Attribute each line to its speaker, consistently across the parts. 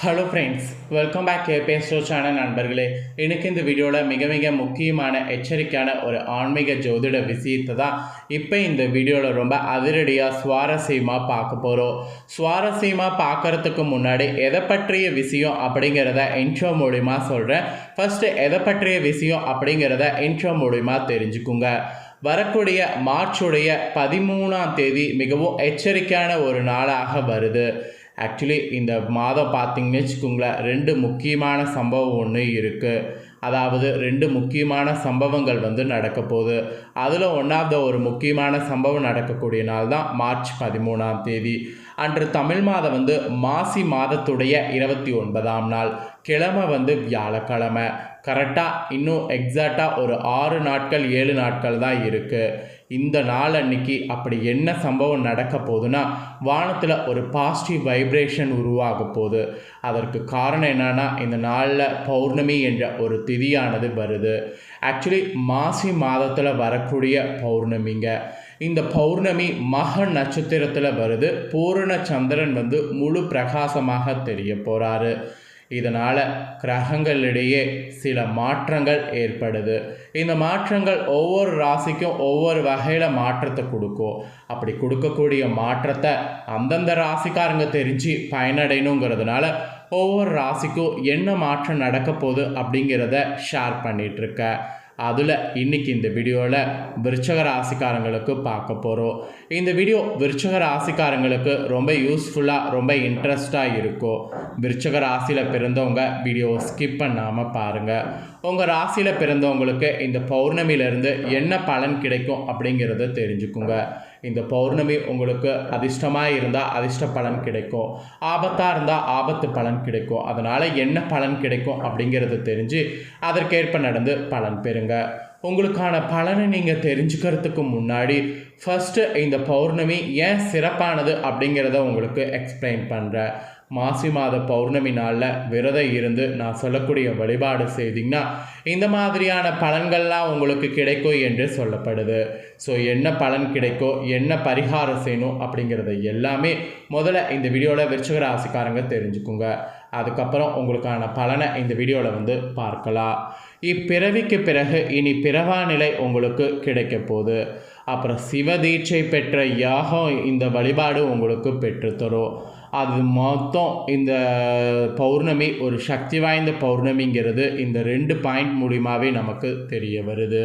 Speaker 1: Hello friends, welcome back கேபிஎஸ்டோ channel நண்பர்களே. எனக்கு இந்த வீடியோவில் மிக முக்கியமான எச்சரிக்கையான ஒரு ஆன்மீக ஜோதிட விஷயத்தை தான் இப்போ இந்த வீடியோவில் ரொம்ப அதிரடியாக சுவாரஸ்யமாக பார்க்க போகிறோம். சுவாரஸ்யமாக பார்க்குறதுக்கு முன்னாடி எதை பற்றிய விஷயம் அப்படிங்கிறத இன்ட்ரோ மூலிமா சொல்கிறேன். ஃபஸ்ட்டு எதை பற்றிய விஷயம் அப்படிங்கிறத இன்ட்ரோ மூலிமா தெரிஞ்சுக்குங்க. வரக்கூடிய மார்ச்சுடைய 13ஆம் தேதி மிகவும் எச்சரிக்கையான ஒரு நாளாக வருது. ஆக்சுவலி இந்த மாதம் பார்த்திங்கன்னு வச்சுக்கோங்களேன், 2 முக்கியமான சம்பவம் ஒன்று இருக்குது. அதாவது 2 முக்கியமான சம்பவங்கள் நடக்க போகுது. அதில் ஒன்றாவது ஒரு முக்கியமான சம்பவம் நடக்கக்கூடிய நாள் தான் மார்ச் 13ஆம் தேதி. அன்று தமிழ் மாதம் மாசி மாதத்துடைய 29ஆம் நாள். கிழமை வியாழக்கிழமை. கரெக்டாக இன்னும் எக்ஸாக்டாக ஒரு 6 நாட்கள் 7 நாட்கள் தான் இருக்குது. இந்த நாள் அன்னைக்கு அப்படி என்ன சம்பவம் நடக்க போகுதுன்னா, வானத்தில் ஒரு பாசிட்டிவ் வைப்ரேஷன் உருவாக போகுது. அதற்கு காரணம் என்னன்னா, இந்த நாளில் பௌர்ணமி என்ற ஒரு திதியானது வருது. ஆக்சுவலி மாசி மாதத்தில் வரக்கூடிய பௌர்ணமிங்க. இந்த பௌர்ணமி மக நட்சத்திரத்தில் வருது. பூரண சந்திரன் முழு பிரகாசமாக தெரிய போகிறாரு. இதனால் கிரகங்களிடையே சில மாற்றங்கள் ஏற்படுது. இந்த மாற்றங்கள் ஒவ்வொரு ராசிக்கும் ஒவ்வொரு வகையில் மாற்றத்தை கொடுக்கும். அப்படி கொடுக்கக்கூடிய மாற்றத்தை அந்தந்த ராசிக்காரங்க தெரிஞ்சு பயனடையணுங்கிறதுனால ஒவ்வொரு ராசிக்கும் என்ன மாற்றம் நடக்க போகுது அப்படிங்கிறத ஷேர் பண்ணிகிட்ருக்கேன். அதில் இன்றைக்கி இந்த வீடியோவில் விருச்சக ராசிக்காரங்களுக்கு பார்க்க போகிறோம். இந்த வீடியோ விருச்சக ராசிக்காரங்களுக்கு ரொம்ப யூஸ்ஃபுல்லாக ரொம்ப இன்ட்ரெஸ்டாக இருக்கும். விருச்சக ராசியில் பிறந்தவங்க வீடியோவை ஸ்கிப் பண்ணாமல் பாருங்கள். உங்கள் ராசியில் பிறந்தவங்களுக்கு இந்த பௌர்ணமியிலேருந்து என்ன பலன் கிடைக்கும் அப்படிங்கிறத தெரிஞ்சுக்குங்க. இந்த பௌர்ணமி உங்களுக்கு அதிர்ஷ்டமாக இருந்தால் அதிர்ஷ்ட பலன் கிடைக்கும், ஆபத்தாக இருந்தால் ஆபத்து பலன் கிடைக்கும். அதனால் என்ன பலன் கிடைக்கும் அப்படிங்கிறத தெரிஞ்சு அதற்கேற்ப நடந்து பலன் பெறுங்க. உங்களுக்கான பலனை நீங்கள் தெரிஞ்சுக்கிறதுக்கு முன்னாடி ஃபஸ்ட்டு இந்த பௌர்ணமி ஏன் சிறப்பானது அப்படிங்கிறத உங்களுக்கு எக்ஸ்பிளைன் பண்ணுறேன். மாசி மாத பௌர்ணமி நாளில் விரதம் இருந்து நான் சொல்லக்கூடிய வழிபாடு செய்திங்கன்னா இந்த மாதிரியான பலன்கள்லாம் உங்களுக்கு கிடைக்கும் என்று சொல்லப்படுது. ஸோ என்ன பலன் கிடைக்கும், என்ன பரிகாரம் செய்யணும் அப்படிங்கிறத எல்லாமே முதல்ல இந்த வீடியோவில் விருச்சிக ராசிக்காரங்க தெரிஞ்சுக்குங்க. அதுக்கப்புறம் உங்களுக்கான பலனை இந்த வீடியோவில் பார்க்கலாம். இப்பிறவிக்கு பிறகு இனி பிறவா நிலை உங்களுக்கு கிடைக்க போகுது. அப்புறம் சிவதீட்சை பெற்ற யாகம் இந்த வழிபாடு உங்களுக்கு பெற்றுத்தரும். அது மொத்தம் இந்த பௌர்ணமி ஒரு சக்தி வாய்ந்த பௌர்ணமிங்கிறது இந்த 2 பாயிண்ட் மூலியமாகவே நமக்கு தெரிய வருது.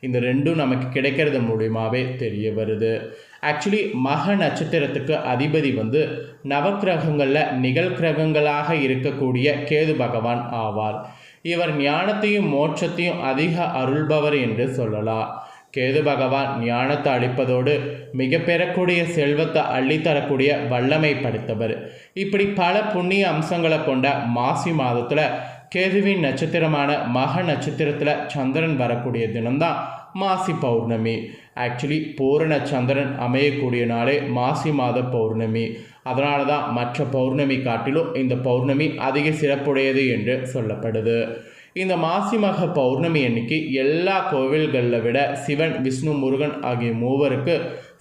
Speaker 1: இந்த 2ம் நமக்கு கிடைக்கிறது மூலியமாகவே தெரிய வருது. ஆக்சுவலி மக நட்சத்திரத்துக்கு அதிபதி நவக்கிரகங்களில் நிகழ்கிரகங்களாக இருக்கக்கூடிய கேது பகவான் ஆவார். இவர் ஞானத்தையும் மோட்சத்தையும் அதிக அருள்பவர் என்று சொல்லலாம். கேது பகவான் ஞானத்தை அளிப்பதோடு மிக பெறக்கூடிய செல்வத்தை அள்ளித்தரக்கூடிய வல்லமை படைத்தவர். இப்படி பல புண்ணிய அம்சங்களை கொண்ட மாசி மாதத்தில் கேதுவின் நட்சத்திரமான மக நட்சத்திரத்தில் சந்திரன் வரக்கூடிய தினம்தான் மாசி பௌர்ணமி. ஆக்சுவலி பூரண சந்திரன் அமையக்கூடிய நாளே மாசி மாத பௌர்ணமி. அதனால தான் மற்ற பௌர்ணமி காட்டிலும் இந்த பௌர்ணமி அதிக சிறப்புடையது என்று சொல்லப்படுது. இந்த மாசி மக பௌர்ணமி அன்னைக்கு எல்லா கோவில்களில் விட சிவன், விஷ்ணு, முருகன் ஆகிய மூவருக்கு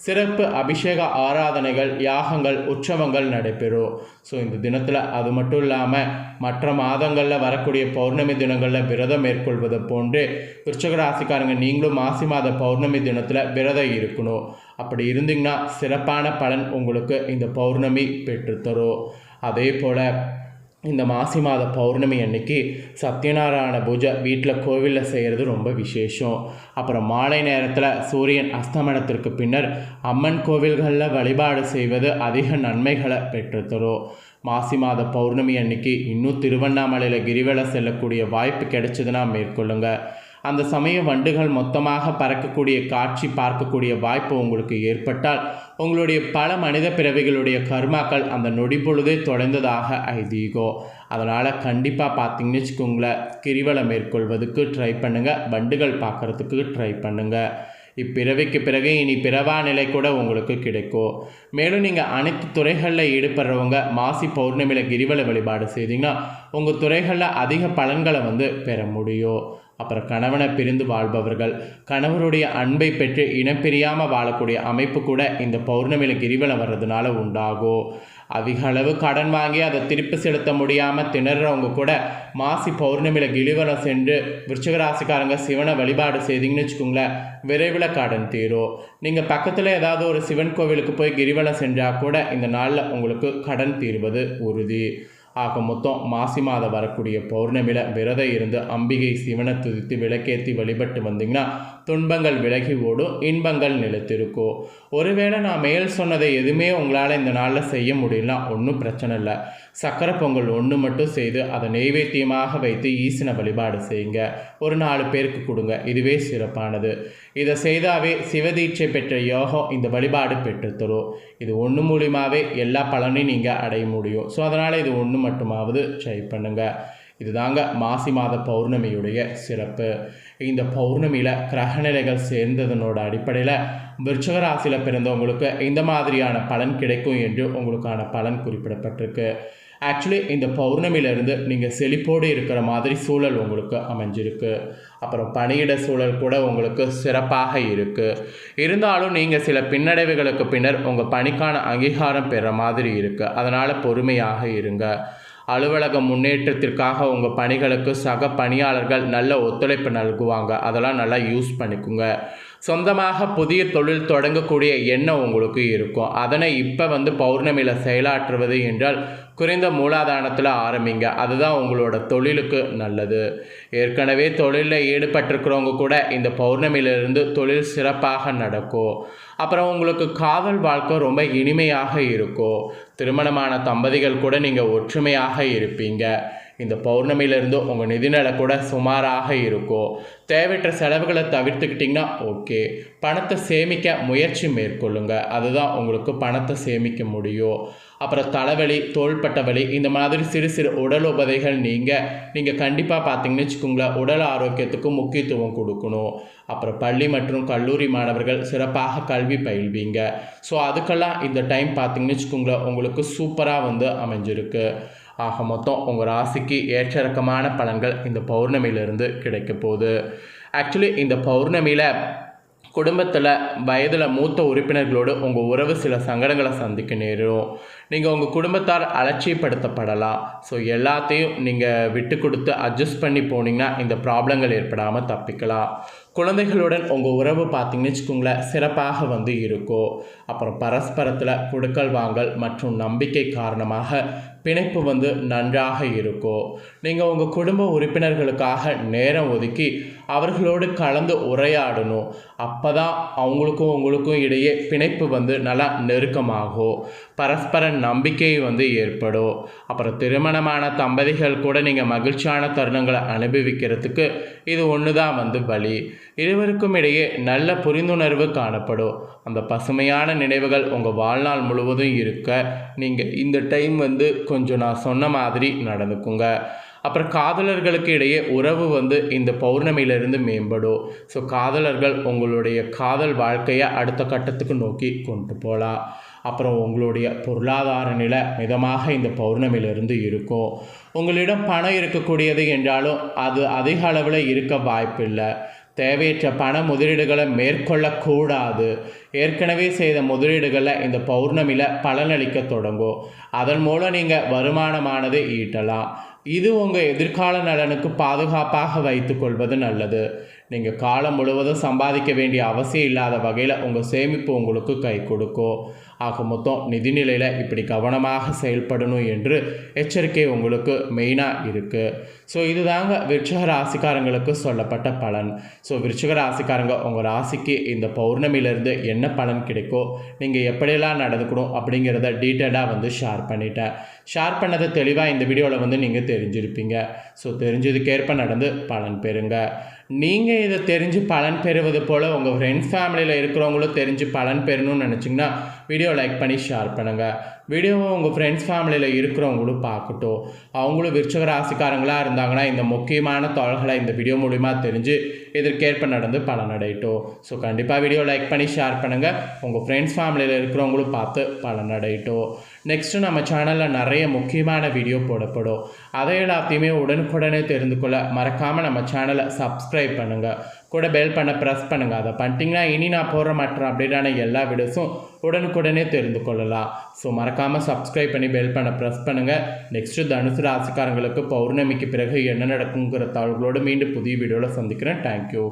Speaker 1: சிறப்பு அபிஷேக ஆராதனைகள், யாகங்கள், உற்சவங்கள் நடைபெறும். ஸோ இந்த தினத்தில் அது மட்டும் இல்லாமல் மற்ற மாதங்களில் வரக்கூடிய பௌர்ணமி தினங்களில் விரதம் மேற்கொள்வது போன்று விருச்சிக ராசிக்காரங்க நீங்களும் மாசி மாத பௌர்ணமி தினத்தில் விரதம் இருக்கணும். அப்படி இருந்தீங்கன்னா சிறப்பான பலன் உங்களுக்கு இந்த பௌர்ணமி பெற்றுத்தரும். அதே போல் இந்த மாசி மாத பௌர்ணமி அன்னைக்கு சத்யநாராயண பூஜை வீட்டில் கோவிலில் செய்கிறது ரொம்ப விசேஷம். அப்புறம் மாலை நேரத்தில் சூரியன் அஸ்தமனத்திற்கு பின்னர் அம்மன் கோவில்களில் வழிபாடு செய்வது அதிக நன்மைகளை பெற்றுத்தரும். மாசி மாத பௌர்ணமி அன்னைக்கு இன்னும் திருவண்ணாமலையில் கிரிவலம் செல்லக்கூடிய வாய்ப்பு கிடைச்சதுன்னா மேற்கொள்ளுங்க. அந்த சமய வண்டுகள் மொத்தமாக பறக்கக்கூடிய காட்சி பார்க்கக்கூடிய வாய்ப்பு உங்களுக்கு ஏற்பட்டால் உங்களுடைய பல மனித பிறவிகளுடைய கர்மாக்கள் அந்த நொடி பொழுதே தொடர்ந்ததாக ஐதீகம். அதனால் கண்டிப்பாக பார்த்தீங்கன்னு வச்சுக்கோங்களேன், கிரிவலம் மேற்கொள்வதுக்கு ட்ரை பண்ணுங்கள், வண்டுகள் பார்க்குறதுக்கு ட்ரை பண்ணுங்கள். இப்பிறவிக்கு பிறகு இனி பிறவா நிலை கூட உங்களுக்கு கிடைக்கும். மேலும் நீங்கள் அனைத்து துறைகளில் ஈடுபடுறவங்க மாசி பௌர்ணமியில் கிரிவல வழிபாடு செய்தீங்கன்னா உங்கள் துறைகளில் அதிக பலன்களை பெற முடியும். அப்புறம் கணவனை பிரிந்து வாழ்பவர்கள் கணவருடைய அன்பை பெற்று இனப்பிரியாமல் வாழக்கூடிய அமைப்பு கூட இந்த பௌர்ணமியில் கிரிவலம் வர்றதுனால உண்டாகும். அதிக அளவு கடன் வாங்கி அதை திருப்பி செலுத்த முடியாமல் திணறவங்க கூட மாசி பௌர்ணமியில் கிரிவலம் சென்று விருச்சிக ராசிக்காரங்க சிவனை வழிபாடு செய்தீங்கன்னு வச்சுக்கோங்களேன், விரைவில் கடன் தீரும். நீங்கள் பக்கத்தில் ஏதாவது ஒரு சிவன் கோவிலுக்கு போய் கிரிவலம் செஞ்சால் கூட இந்த நாளில் உங்களுக்கு கடன் தீர்வது உறுதி. ஆக மொத்தம் மாசி மாதம் வரக்கூடிய பௌர்ணமியில் விரதம் இருந்து அம்பிகை சிவனை துதித்து விளக்கேற்றி வழிபட்டு வந்தீங்கன்னா துன்பங்கள் விலகி ஓடும், இன்பங்கள் நிலைத்திருக்கும். ஒருவேளை நான் மேல் சொன்னதை எதுவுமே உங்களால் இந்த நாளில் செய்ய முடியல, ஒன்றும் பிரச்சனை இல்லை. சக்கரை பொங்கல் ஒன்று மட்டும் செய்து அதை நெய்வேத்தியமாக வைத்து ஈசனை வழிபாடு செய்யுங்க. ஒரு 4 பேருக்கு கொடுங்க, இதுவே சிறப்பானது. இதை செய்தாவே சிவதீட்சை பெற்ற யோகம் இந்த வழிபாடு பெற்றுத்தரும். இது ஒன்று மூலியமாகவே எல்லா பலனையும் நீங்கள் அடைய முடியும். ஸோ அதனால் இது ஒன்று மட்டுமாவது ட்ரை பண்ணுங்கள். இதுதாங்க மாசி மாத பௌர்ணமியுடைய சிறப்பு. இந்த பௌர்ணமியில் கிரகநிலைகள் சேர்ந்ததனோட அடிப்படையில் விருச்சிக ராசியில் பிறந்தவங்களுக்கு இந்த மாதிரியான பலன் கிடைக்கும் என்று உங்களுக்கான பலன் குறிப்பிடப்பட்டிருக்கு. ஆக்சுவலி இந்த பௌர்ணமியிலேருந்து நீங்கள் செழிப்போடு இருக்கிற மாதிரி சூழல் உங்களுக்கு அமைஞ்சிருக்கு. அப்புறம் பணியிட சூழல் கூட உங்களுக்கு சிறப்பாக இருக்குது. இருந்தாலும் நீங்கள் சில பின்னடைவுகளுக்கு பின்னர் உங்கள் பணிக்கான அங்கீகாரம் பெற மாதிரி இருக்குது. அதனால் பொறுமையாக இருங்க. அலுவலக முன்னேற்றத்திற்காக உங்கள் பணிகளுக்கு சக பணியாளர்கள் நல்ல ஒத்துழைப்பு நல்குவாங்க. அதெல்லாம் நல்லா யூஸ் பண்ணிக்கோங்க. சொந்தமாக புதிய தொழில் தொடங்கக்கூடிய எண்ணம் உங்களுக்கு இருக்கும். அதனை இப்போ பௌர்ணமியில் செயலாற்றுவது என்றால் குறைந்த மூலாதாரத்தில் ஆரம்பிங்க. அதுதான் உங்களோட தொழிலுக்கு நல்லது. ஏற்கனவே தொழிலில் ஈடுபட்டிருக்கிறவங்க கூட இந்த பௌர்ணமியிலிருந்து தொழில் சிறப்பாக நடக்கும். அப்புறம் உங்களுக்கு காதல் வாழ்க்கை ரொம்ப இனிமையாக இருக்கும். திருமணமான தம்பதிகள் கூட நீங்கள் ஒற்றுமையாக இருப்பீங்க. இந்த பௌர்ணமியிலிருந்து உங்கள் நிதிநிலை கூட சுமாராக இருக்கும். தேவையற்ற செலவுகளை தவிர்த்துக்கிட்டிங்கன்னா ஓகே. பணத்தை சேமிக்க முயற்சி மேற்கொள்ளுங்க. அதுதான் உங்களுக்கு பணத்தை சேமிக்க முடியும். அப்புறம் தலைவலி, தோள்பட்ட வலி, இந்த மாதிரி சிறு சிறு உடல் உபாதைகள் நீங்கள் கண்டிப்பாக பார்த்தீங்கன்னு வச்சுக்கோங்களேன், உடல் ஆரோக்கியத்துக்கு முக்கியத்துவம் கொடுக்கணும். அப்புறம் பள்ளி மற்றும் கல்லூரி மாணவர்கள் சிறப்பாக கல்வி பயில்வீங்க. ஸோ அதுக்கெல்லாம் இந்த டைம் பார்த்தீங்கன்னு வச்சுக்கோங்களேன், உங்களுக்கு சூப்பராக அமைஞ்சிருக்கு. ஆக மொத்தம் உங்கள் ராசிக்கு ஏற்றிறக்கமான பலன்கள் இந்த பௌர்ணமியிலிருந்து கிடைக்க போகுது. ஆக்சுவலி இந்த பௌர்ணமியில் குடும்பத்தில் வயதில் மூத்த உறுப்பினர்களோடு உங்கள் உறவு சில சங்கடங்களை சந்திக்க நேரும். நீங்கள் உங்கள் குடும்பத்தால் அலட்சியப்படுத்தப்படலாம். ஸோ எல்லாத்தையும் நீங்கள் விட்டு கொடுத்து அட்ஜஸ்ட் பண்ணி போனீங்கன்னா இந்த ப்ராப்ளங்கள் ஏற்படாமல் தப்பிக்கலாம். குழந்தைகளுடன் உங்கள் உறவு பார்த்தீங்கன்னு வச்சுக்கோங்களேன், சிறப்பாக இருக்கும். அப்புறம் பரஸ்பரத்தில் கொடுக்கல் வாங்கல் மற்றும் நம்பிக்கை காரணமாக பிணைப்பு நன்றாக இருக்கும். நீங்கள் உங்கள் குடும்ப உறுப்பினர்களுக்காக நேரம் ஒதுக்கி அவர்களோடு கலந்து உரையாடணும். அப்போ தான் அவங்களுக்கும் உங்களுக்கும் இடையே பிணைப்பு நல்லா நெருக்கமாகும். பரஸ்பர நம்பிக்கை ஏற்படும். அப்புறம் திருமணமான தம்பதிகள் கூட நீங்கள் மகிழ்ச்சியான தருணங்களை அனுபவிக்கிறதுக்கு இது ஒன்று தான் வழி. இருவருக்கும் இடையே நல்ல புரிந்துணர்வு காணப்படும். அந்த பசுமையான நினைவுகள் உங்கள் வாழ்நாள் முழுவதும் இருக்க நீங்கள் இந்த டைம் கொஞ்சம் நான் சொன்ன மாதிரி நடந்துக்குங்க. அப்புறம் காதலர்களுக்கு இடையே உறவு இந்த பௌர்ணமியிலிருந்து மேம்படும். ஸோ காதலர்கள் உங்களுடைய காதல் வாழ்க்கையை அடுத்த கட்டத்துக்கு நோக்கி கொண்டு போகலாம். அப்புறம் உங்களுடைய பொருளாதார நிலை மிதமாக இந்த பௌர்ணமியிலிருந்து இருக்கும். உங்களிடம் பணம் இருக்கக்கூடியது என்றாலும் அது அதிக அளவில் இருக்க வாய்ப்பில்லை. தேவையற்ற பண முதலீடுகளை மேற்கொள்ளக்கூடாது. ஏற்கனவே செய்த முதலீடுகளில் இந்த பௌர்ணமியில் பலனளிக்க தொடங்கும். அதன் மூலம் நீங்கள் வருமானமானது ஈட்டலாம். இது உங்கள் எதிர்கால நலனுக்கு பாதுகாப்பாக வைத்து கொள்வது நல்லது. நீங்கள் காலம் முழுவதும் சம்பாதிக்க வேண்டிய அவசியம் இல்லாத வகையில் உங்கள் சேமிப்பு உங்களுக்கு கை கொடுக்கும். ஆக மொத்தம் நிதிநிலையில் இப்படி கவனமாக செயல்படணும் என்று எச்சரிக்கை உங்களுக்கு மெயினாக இருக்குது. ஸோ இதுதாங்க விருச்சிக ராசிக்காரங்களுக்கு சொல்லப்பட்ட பலன். ஸோ விருச்சிக ராசிக்காரங்க உங்கள் ராசிக்கு இந்த பௌர்ணமியிலேருந்து என்ன பலன் கிடைக்கோ, நீங்கள் எப்படியெல்லாம் நடந்துக்கணும் அப்படிங்கிறத டீட்டெயிலாக ஷேர் பண்ணிட்டேன். ஷேர் பண்ணதை தெளிவாக இந்த வீடியோவில் நீங்கள் தெரிஞ்சிருப்பீங்க. ஸோ தெரிஞ்சதுக்கேற்ப நடந்து பலன் பெறுங்க. நீங்கள் இதை தெரிஞ்சு பலன் பெறுவது போல் உங்கள் ஃப்ரெண்ட்ஸ் ஃபேமிலியில் இருக்கிறவங்களும் தெரிஞ்சு பலன் பெறணும்னு நினச்சிங்கன்னா வீடியோ லைக் பண்ணி ஷேர் பண்ணுங்கள். வீடியோவை உங்கள் ஃப்ரெண்ட்ஸ் ஃபேமிலியில் இருக்கிறவங்களும் பார்க்கட்டும். அவங்களும் விருச்சிக ராசிக்காரங்களாக இருந்தாங்கன்னா இந்த முக்கியமான தகவல்களை இந்த வீடியோ மூலிமா தெரிஞ்சு இதற்கேற்ப நடந்து பலனடையட்டும். ஸோ கண்டிப்பாக வீடியோ லைக் பண்ணி ஷேர் பண்ணுங்கள். உங்கள் ஃப்ரெண்ட்ஸ் ஃபேமிலியில் இருக்கிறவங்களும் பார்த்து பலனடையட்டும். நெக்ஸ்ட்டு நம்ம சேனலில் நிறைய முக்கியமான வீடியோ போடப்படும். அதை எல்லாத்தையுமே உடனுக்குடனே தெரிந்து கொள்ள மறக்காமல் நம்ம சேனலை சப்ஸ்கிரைப் பண்ணுங்கள். கூட பெல் பண்ண ப்ரெஸ் பண்ணுங்கள். அதை பண்ணிட்டீங்கன்னா இனி நான் போடுற மற்ற அப்டேட்டான எல்லா வீடியோஸும் உடனுக்குடனே தெரிந்து கொள்ளலாம். ஸோ மறக்காமல் சப்ஸ்கிரைப் பண்ணி பெல் பண்ண ப்ரெஸ் பண்ணுங்கள். நெக்ஸ்ட்டு தனுசு ராசிக்காரங்களுக்கு பௌர்ணமிக்கு பிறகு என்ன நடக்குங்கிற தகவல்களோடு மீண்டும் புதிய வீடியோவில் சந்திக்கிறேன். தேங்க்யூ.